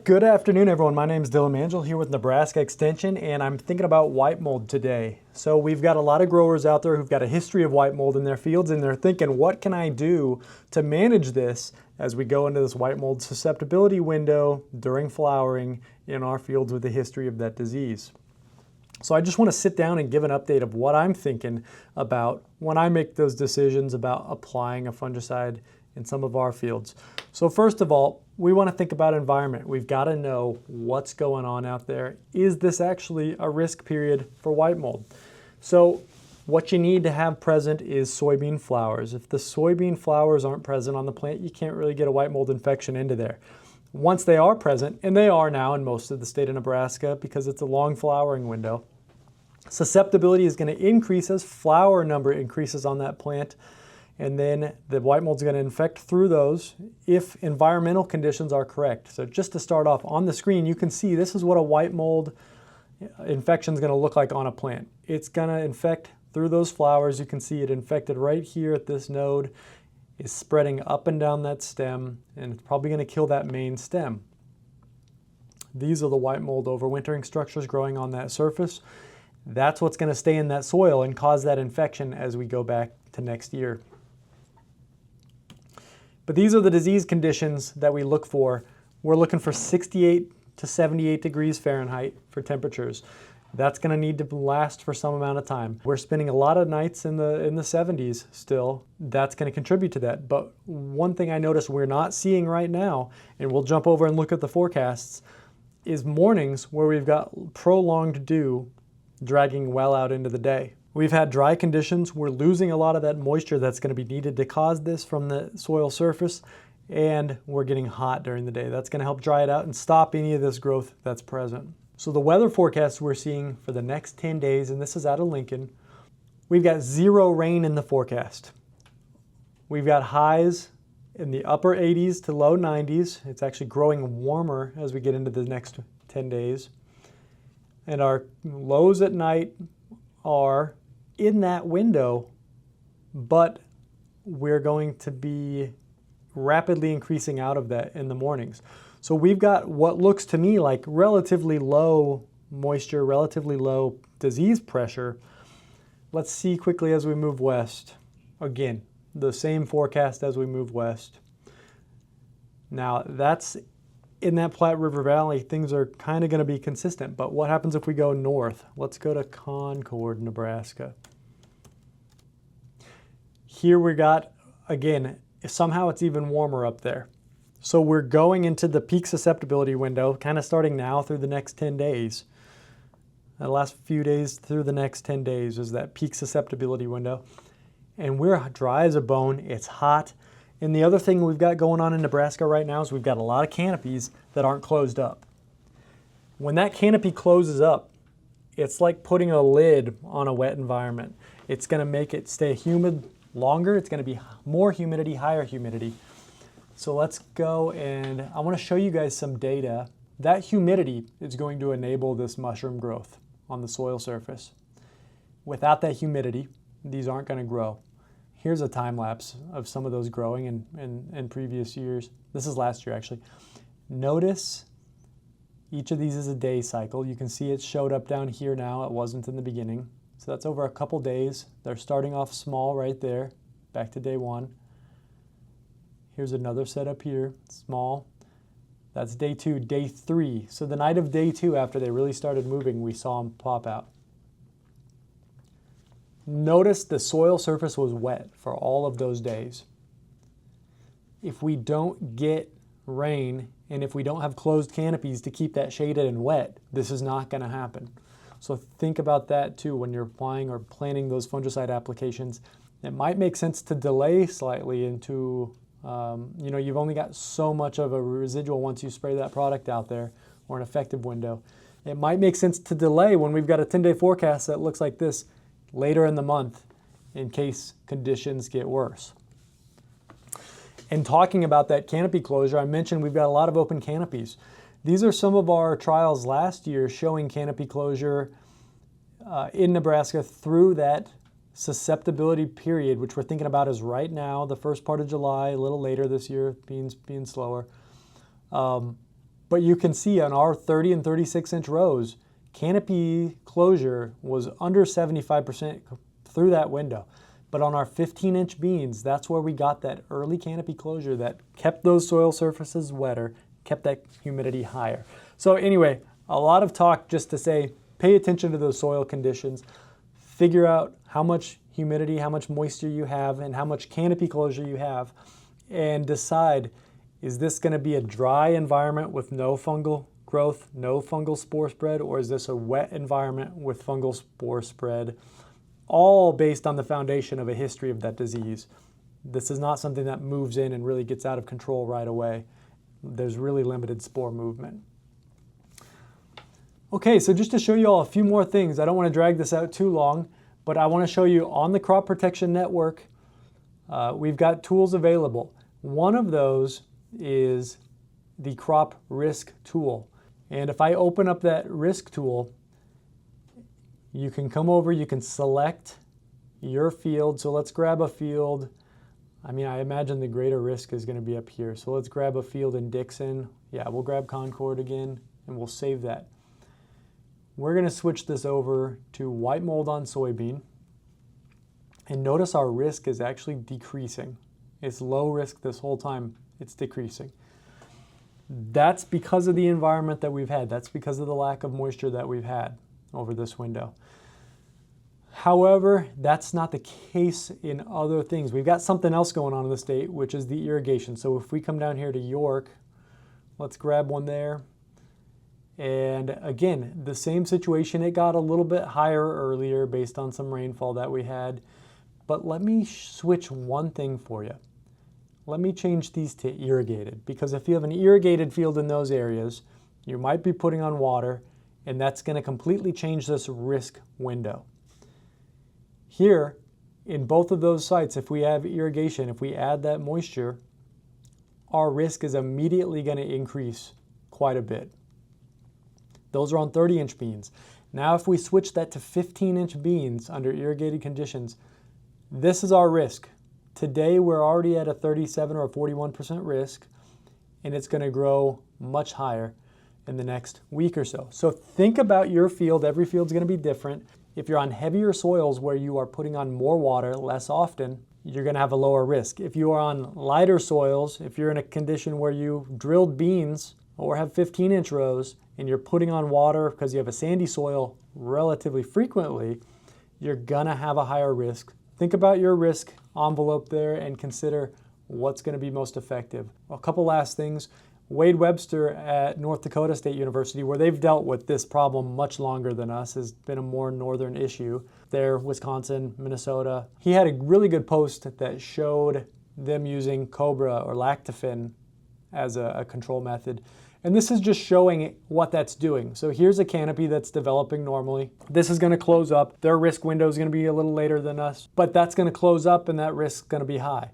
Good afternoon, everyone. My name is Dylan Mangel here with Nebraska Extension, and I'm thinking about white mold today. So we've got a lot of growers out there who've got a history of white mold in their fields, and they're thinking, what can I do to manage this as we go into this white mold susceptibility window during flowering in our fields with a history of that disease? So I just want to sit down and give an update of what I'm thinking about when I make those decisions about applying a fungicide in some of our fields. So first of all, we want to think about environment. We've got to know what's going on out there. Is this actually a risk period for white mold? So what you need to have present is soybean flowers. If the soybean flowers aren't present on the plant, you can't really get a white mold infection into there. Once they are present, and they are now in most of the state of Nebraska because it's a long flowering window, susceptibility is going to increase as flower number increases on that plant, and then the white mold is going to infect through those if environmental conditions are correct. So just to start off, on the screen you can see this is what a white mold infection is going to look like on a plant. It's going to infect through those flowers. You can see it infected right here at this node. Is spreading up and down that stem, and it's probably going to kill that main stem. These are the white mold overwintering structures growing on that surface. That's what's going to stay in that soil and cause that infection as we go back to next year. But these are the disease conditions that we look for. We're looking for 68 to 78 degrees Fahrenheit for temperatures. That's going to need to last for some amount of time. We're spending a lot of nights in the 70s still. That's going to contribute to that. But one thing I noticed we're not seeing right now, and we'll jump over and look at the forecasts, is mornings where we've got prolonged dew dragging well out into the day. We've had dry conditions. We're losing a lot of that moisture that's going to be needed to cause this from the soil surface, and we're getting hot during the day. That's going to help dry it out and stop any of this growth that's present. So the weather forecast we're seeing for the next 10 days, and this is out of Lincoln, we've got 0 rain in the forecast. We've got highs in the upper 80s to low 90s. It's actually growing warmer as we get into the next 10 days. And our lows at night are in that window, but we're going to be rapidly increasing out of that in the mornings. So we've got what looks to me like relatively low moisture, relatively low disease pressure. Let's see quickly as we move west. Again, the same forecast as we move west. Now that's in that Platte River Valley, things are kind of going to be consistent, but what happens if we go north? Let's go to Concord, Nebraska. Here we got, again, somehow it's even warmer up there. So we're going into the peak susceptibility window, kind of starting now through the next 10 days. The last few days through the next 10 days is that peak susceptibility window. And we're dry as a bone, it's hot. And the other thing we've got going on in Nebraska right now is we've got a lot of canopies that aren't closed up. When that canopy closes up, it's like putting a lid on a wet environment. It's going to make it stay humid longer. It's going to be more humidity, higher humidity. So let's go, and I want to show you guys some data. That humidity is going to enable this mushroom growth on the soil surface. Without that humidity, these aren't going to grow. Here's a time lapse of some of those growing in previous years. This is last year actually. Notice each of these is a day cycle. You can see it showed up down here now. It wasn't in the beginning. So that's over a couple days. They're starting off small right there, back to day 1. Here's another setup here, small. That's day 2, day 3. So the night of day 2, after they really started moving, we saw them pop out. Notice the soil surface was wet for all of those days. If we don't get rain, and if we don't have closed canopies to keep that shaded and wet, this is not going to happen. So think about that too when you're applying or planning those fungicide applications. It might make sense to delay slightly into you've only got so much of a residual once you spray that product out there, or an effective window. It might make sense to delay when we've got a 10-day forecast that looks like this later in the month in case conditions get worse. And talking about that canopy closure, I mentioned we've got a lot of open canopies. These are some of our trials last year showing canopy closure in Nebraska through that susceptibility period, which we're thinking about is right now, the first part of July, a little later this year, being slower. But you can see on our 30 and 36 inch rows, canopy closure was under 75% through that window. But on our 15-inch beans, that's where we got that early canopy closure that kept those soil surfaces wetter, kept that humidity higher. So anyway, a lot of talk just to say, pay attention to those soil conditions, figure out how much humidity, how much moisture you have, and how much canopy closure you have, and decide, is this going to be a dry environment with no fungal growth, no fungal spore spread, or is this a wet environment with fungal spore spread? All based on the foundation of a history of that disease. This is not something that moves in and really gets out of control right away. There's really limited spore movement. Okay, so just to show you all a few more things, I don't want to drag this out too long, but I want to show you on the Crop Protection Network, we've got tools available. One of those is the crop risk tool. And if I open up that risk tool, you can come over, you can select your field. So let's grab a field. I imagine the greater risk is going to be up here. So let's grab a field in Dixon. Yeah, we'll grab Concord again and we'll save that. We're going to switch this over to white mold on soybean. And notice our risk is actually decreasing. It's low risk this whole time. It's decreasing. That's because of the environment that we've had. That's because of the lack of moisture that we've had over this window. However, that's not the case in other things. We've got something else going on in the state, which is the irrigation. So if we come down here to York, let's grab one there. And again, the same situation. It got a little bit higher earlier based on some rainfall that we had. But let me switch one thing for you. Let me change these to irrigated, because if you have an irrigated field in those areas, you might be putting on water, and that's going to completely change this risk window. Here, in both of those sites, if we have irrigation, if we add that moisture, our risk is immediately going to increase quite a bit. Those are on 30-inch beans. Now if we switch that to 15-inch beans under irrigated conditions, this is our risk. Today we're already at a 37 or a 41% risk, and it's going to grow much higher in the next week or so. So think about your field. Every field's going to be different. If you're on heavier soils where you are putting on more water less often, you're going to have a lower risk. If you are on lighter soils, if you're in a condition where you drilled beans or have 15-inch rows and you're putting on water because you have a sandy soil relatively frequently, you're going to have a higher risk. Think about your risk envelope there and consider what's going to be most effective. A couple last things. Wade Webster at North Dakota State University, where they've dealt with this problem much longer than us, has been a more northern issue. There, Wisconsin, Minnesota. He had a really good post that showed them using Cobra or Lactofen as a control method. And this is just showing what that's doing. So here's a canopy that's developing normally. This is going to close up. Their risk window is going to be a little later than us, but that's going to close up and that risk is going to be high.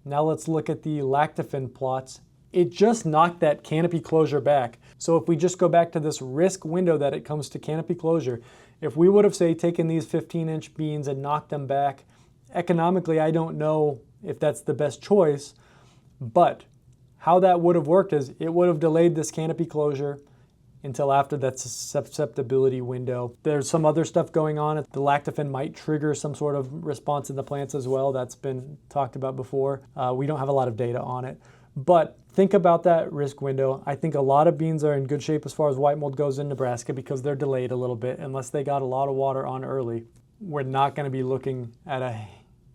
Now let's look at the Lactofen plots. It just knocked that canopy closure back. So if we just go back to this risk window that it comes to canopy closure, if we would have, say, taken these 15-inch beans and knocked them back, economically, I don't know if that's the best choice, but how that would have worked is it would have delayed this canopy closure until after that susceptibility window. There's some other stuff going on. The Lactofen might trigger some sort of response in the plants as well. That's been talked about before. We don't have a lot of data on it. But think about that risk window. I think a lot of beans are in good shape as far as white mold goes in Nebraska because they're delayed a little bit. Unless they got a lot of water on early, we're not going to be looking at a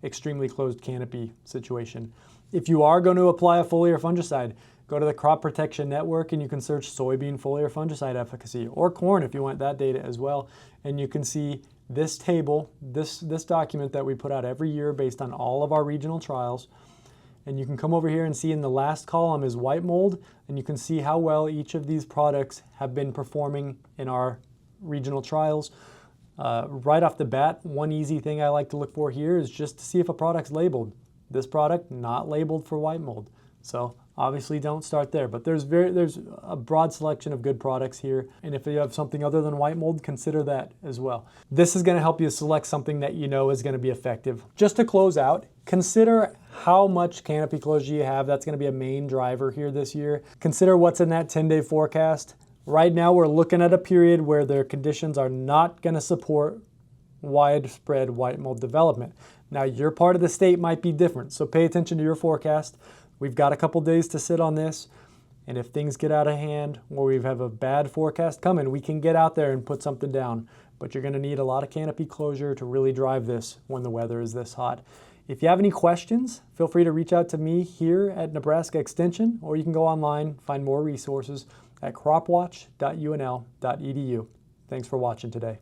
extremely closed canopy situation. If you are going to apply a foliar fungicide, go to the Crop Protection Network and you can search soybean foliar fungicide efficacy, or corn if you want that data as well. And you can see this table, this document that we put out every year based on all of our regional trials. And you can come over here and see in the last column is white mold, and you can see how well each of these products have been performing in our regional trials. Right off the bat, one easy thing I like to look for here is just to see if a product's labeled. This product not labeled for white mold. So obviously don't start there, but there's a broad selection of good products here. And if you have something other than white mold, consider that as well. This is going to help you select something that you know is going to be effective. Just to close out, Consider how much canopy closure you have. That's going to be a main driver here this year. Consider what's in that 10-day forecast. Right now we're looking at a period where their conditions are not going to support widespread white mold development. Now your part of the state might be different, so pay attention to your forecast. We've got a couple days to sit on this, and if things get out of hand or we have a bad forecast coming, we can get out there and put something down. But you're going to need a lot of canopy closure to really drive this when the weather is this hot. If you have any questions, feel free to reach out to me here at Nebraska Extension, or you can go online, find more resources at cropwatch.unl.edu. Thanks for watching today.